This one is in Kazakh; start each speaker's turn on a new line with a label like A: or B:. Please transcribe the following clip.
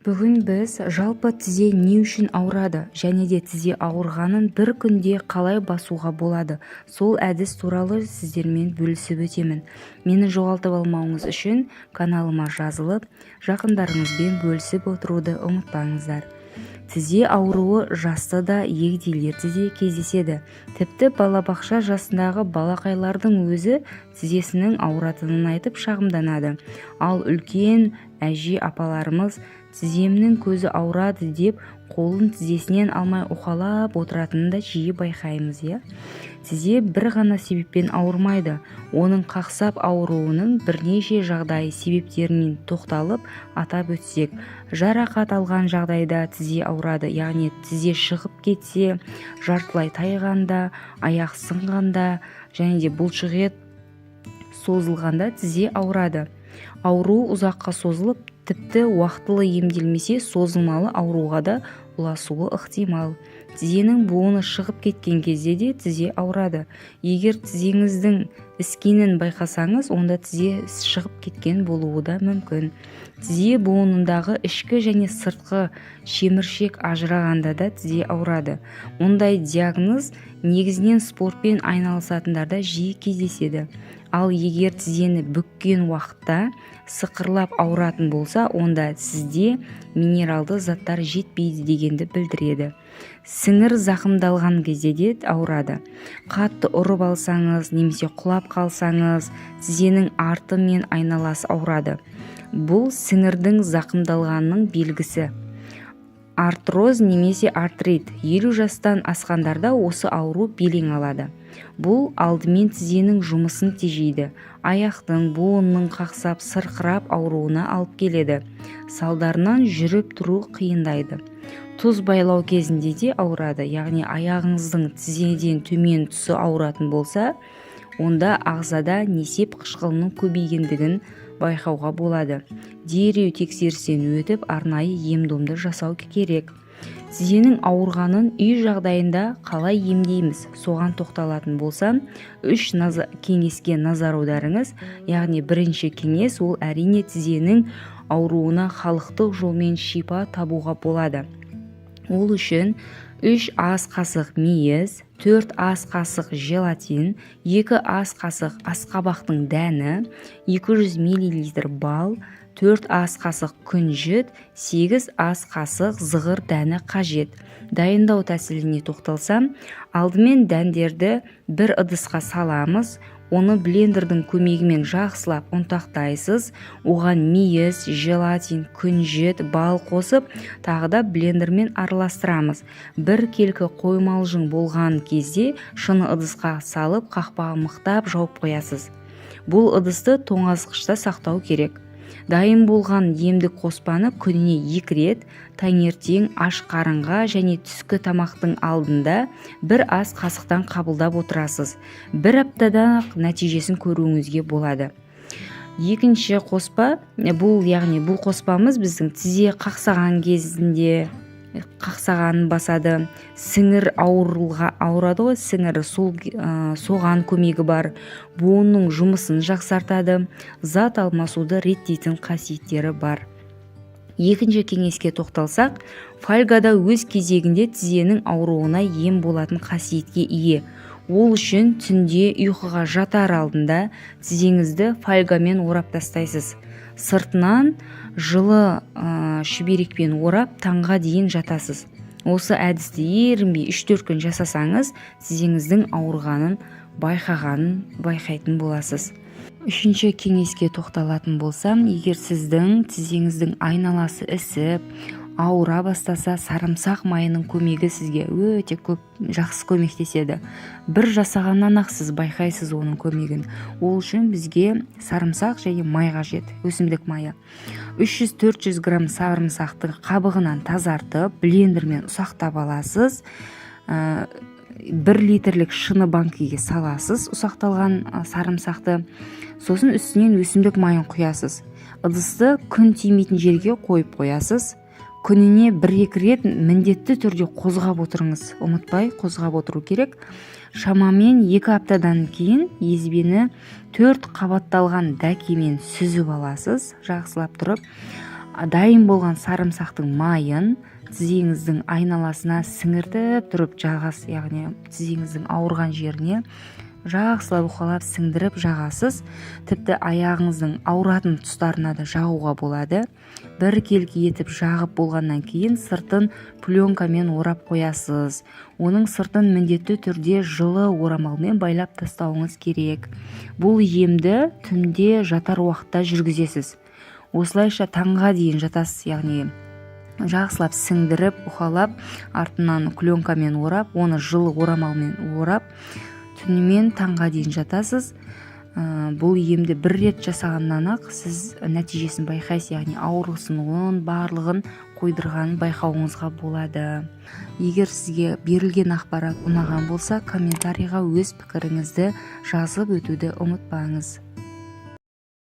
A: Бүгін біз жалпы тізе не үшін ауырады және де тізе ауырғанын бір күнде қалай басуға болады, сол әдіс туралы сіздермен бөлісіп өтемін. Мені жоғалтып алмауыңыз үшін каналыма жазылып, жақындарыңызбен бөлісіп отыруды ұмытпаңыздар. Тізе ауруы жаста да егделерде де кездеседі. Тіпті балабақша жасындағы балақайлардың өзі тізесінің ауыратынын айтып шағымданады. Ал үлкен әже апаларымыз тіземнің көзі ауырады деп қолын тізесінен алмай уқалап отыратынын да жиі байқаймыз, иә? Тізе бір ғана себеппен ауырмайды. Оның қақсап ауруының бірнеше жағдай себептерінен тоқталып атап өтсек, жарақат алған жағдайда тізе ауырады, яғни тізе шығып кетсе, жартылай тайғанда, аяқ сынғанда және де бұлшықет созылғанда тізе ауырады. Ауру ұзаққа созылып, тіпті уақытылы емделмесе созылмалы ауруға да ұласуы ықтимал. Тізенің буыны шығып кеткен кезде де тізе ауырады. Егер тізеңіздің іскенін байқасаңыз, онда тізе шығып кеткен болуы да мүмкін. Тізе буынындағы ішкі және сыртқы шеміршек ажырағанда да тізе ауырады. Ондай диагноз негізінен спортпен айналысатындарда жиі кездеседі. Ал егер тізені бүккен уақытта сықырлап ауыратын болса, онда сізде минералды заттар жетпейді дегенді білдіреді. Сіңір зақымдалған кезде де ауырады. Қатты ұрып алсаңыз, немесе құлап қалсаңыз, тізенің арты мен айналасы ауырады. Бұл сіңірдің зақымдалғанның белгісі. Артроз немесе артрит 50 жастан асқандарда осы ауру белең алады. Бұл алдымен тізенің жұмысын тежейді. Аяқтың, буынның қақсап, сырқырап ауруына алып келеді. Салдарынан жүріп тұру қиындайды. Тұз байлау кезінде де ауырады, яғни аяғыңыздың тізеден төмен тұсы ауыратын болса, онда ағзада несеп қышқылының көбейгендігін байқауға болады. Дереу тексерістен өтіп, арнайы ем-домды жасау керек. Тізенің ауырғанын үй жағдайында қалай емдейміз? Соған тоқталатын болсам, 3 кеңеске назар аударыңыз. Яғни бірінші кеңес ол әрине тізенің ауруына халықтық жолмен шипа табуға болады. Ол үшін 3 ас қасық мейіз, 4 ас қасық желатин, 2 ас қасық асқабақтың дәні, 200 мл бал, 4 ас қасық күнжіт, 8 ас қасық зығыр дәні қажет. Дайындау тәсіліне тоқталсам, алдымен дәндерді бір ыдысқа саламыз, оны блендердің көмегімен жақсылап ұнтақтайсыз, оған мейіз, желатин, күнжіт, бал қосып, тағы да блендермен араластырамыз. Бір келкі қоймалжың болған кезде шыны ыдысқа салып, қақпағы мықтап жауып қоясыз. Бұл ыдысты тоңазытқышта сақтау керек. Дайын болған емдік қоспаны күніне 2 рет, таңертең аш қарынға және түскі тамақтың алдында 1 ас қасықтан қабылдап отырасыз. 1 аптада нәтижесін көруіңізге болады. Екінші қоспа, бұл қоспамыз біздің тізе қақсаған кезінде қақсағанын басады. Сіңір ауырады ғой, сіңірі соған көмегі бар. Буынның жұмысын жақсартады. Зат алмасуды реттейтін қасиеттері бар. Екінші кеңеске тоқталсақ, фольгада өз кезегінде тізенің ауруына ем болатын қасиетке ие. Ол үшін түнде ұйқыға жатар алдында тізеңізді фольгамен орап тастайсыз. Сыртынан жылы шүберекпен орап таңға дейін жатасыз. Осы әдісті ерінбей 3-4 күн жасасаңыз, тізеңіздің ауырғанын байқайтын боласыз. Үшінші кеңеске тоқталатын болсам, егер сіздің тізеңіздің айналасы ісіп, ауыра бастаса, сарымсақ майының көмегі сізге өте көп жақсы көмектеседі. Бір жасағаннан ақ сіз байқайсыз оның көмегін. Ол үшін бізге сарымсақ және май қажет, өсімдік майы. 300-400 грамм сарымсақтың қабығынан тазартып, блендермен ұсақтап аласыз. 1 литрлік шыны банкіге саласыз ұсақталған сарымсақты. Сосын үстінен өсімдік майын құясыз. Ыдысты күн тимейтін жерге қойып қоясыз. Күніне 1-2 рет міндетті түрде қозғап отырыңыз. Ұмытпай қозғап отыру керек. Шамамен 2 аптадан кейін езбені 4 қабатталған дәкемен сүзіп аласыз, жақсылап тұрып. дайын болған сарымсақтың майын тізеңіздің айналасына сіңіртіп тұрып жағасыз, яғни тізеңіздің ауырған жеріне жақсылап уқалап сіңдіріп жағасыз. Тіпті аяғыңыздың ауыратын тұстарына да жағуға болады. Біркелкі етіп жағып болғаннан кейін сыртын пленкамен орап қоясыз. Оның сыртын міндетті түрде жылы орамалмен байлап тастауыңыз керек. Бұл емді түнде жатар уақытта жүргізесіз. Осылайша таңға дейін жатасыз, яғни жақсылап сіңдіріп, уқалап, артынан пленкамен орап, оны жылы орамалмен орап, түнімен таңға дейін жатасыз. Бұл емді бір рет жасағаннан ақ сіз нәтижесін байқайсыз, яғни ауырғысының барлығын қойдырғанын байқауыңызға болады. Егер сізге берілген ақпарат ұнаған болса, комментарийға өз пікіріңізді жазып өтуді ұмытпаңыз.